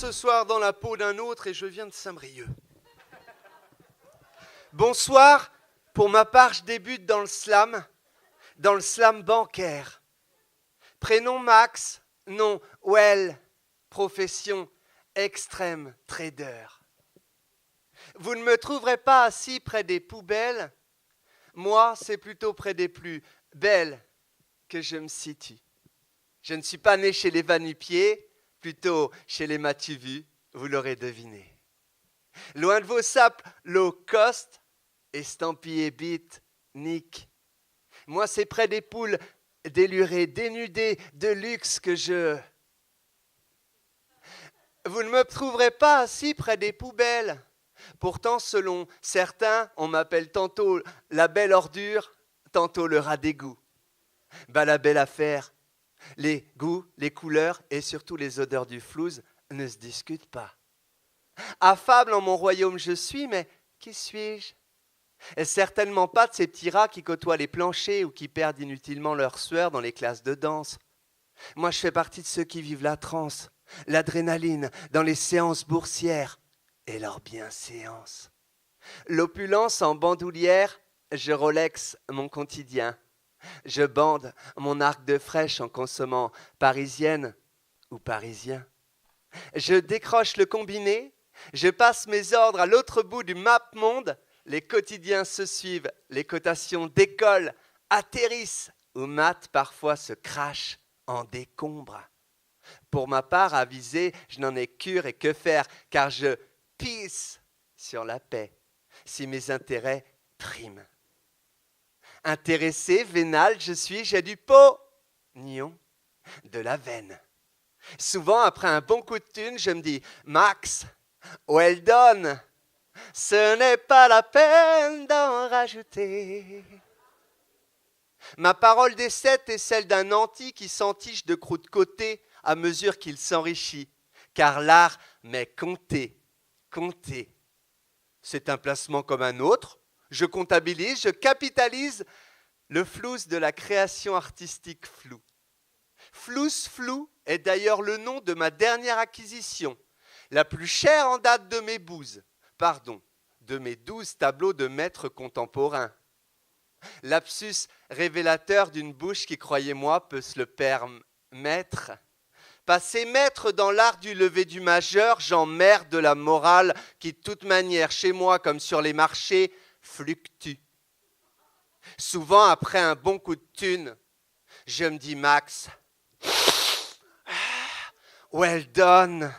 ce soir dans la peau d'un autre et je viens de Saint-Brieuc. Bonsoir, pour ma part, je débute dans le slam bancaire. Prénom Max, nom Well, profession extrême trader. Vous ne me trouverez pas assis près des poubelles, moi c'est plutôt près des plus belles que je me situe. Je ne suis pas né chez les va-nu-pieds, plutôt chez les m'as-tu vu, vous l'aurez deviné. Loin de vos sapes low cost, estampillés bit, nick. Moi c'est près des poules délurées, dénudées de luxe que je... Vous ne me trouverez pas assis près des poubelles. Pourtant, selon certains, on m'appelle tantôt la belle ordure, tantôt le rat d'égout. Bah la belle affaire, les goûts, les couleurs et surtout les odeurs du flouze ne se discutent pas. Affable en mon royaume je suis, mais qui suis-je? Et certainement pas de ces petits rats qui côtoient les planchers ou qui perdent inutilement leur sueur dans les classes de danse. Moi, je fais partie de ceux qui vivent la transe, l'adrénaline dans les séances boursières et leur bienséance. L'opulence en bandoulière, je Rolex mon quotidien. Je bande mon arc de fraîche en consommant parisienne ou parisien. Je décroche le combiné, je passe mes ordres à l'autre bout du map-monde. Les quotidiens se suivent, les cotations décollent, atterrissent ou maths parfois se crachent en décombre. Pour ma part, à viser, je n'en ai cure et que faire, car je pisse sur la paix si mes intérêts priment. Intéressé, vénal, je suis, j'ai du pognon, de la veine. Souvent, après un bon coup de thune, je me dis « Max, well done, ce n'est pas la peine d'en rajouter. » Ma parole des sept est celle d'un nanti qui s'entiche de croûte côté à mesure qu'il s'enrichit, car l'art m'est compté. C'est un placement comme un autre. Je comptabilise, je capitalise le flouze de la création artistique floue. Flouze flou est d'ailleurs le nom de ma dernière acquisition, la plus chère en date de mes de mes 12 tableaux de maîtres contemporains. Lapsus révélateur d'une bouche qui, croyez-moi, peut se le permettre. Passer maître dans l'art du lever du majeur, j'emmerde de la morale qui, de toute manière, chez moi comme sur les marchés, fluctue. Souvent, après un bon coup de thune, je me dis « Max, well done ».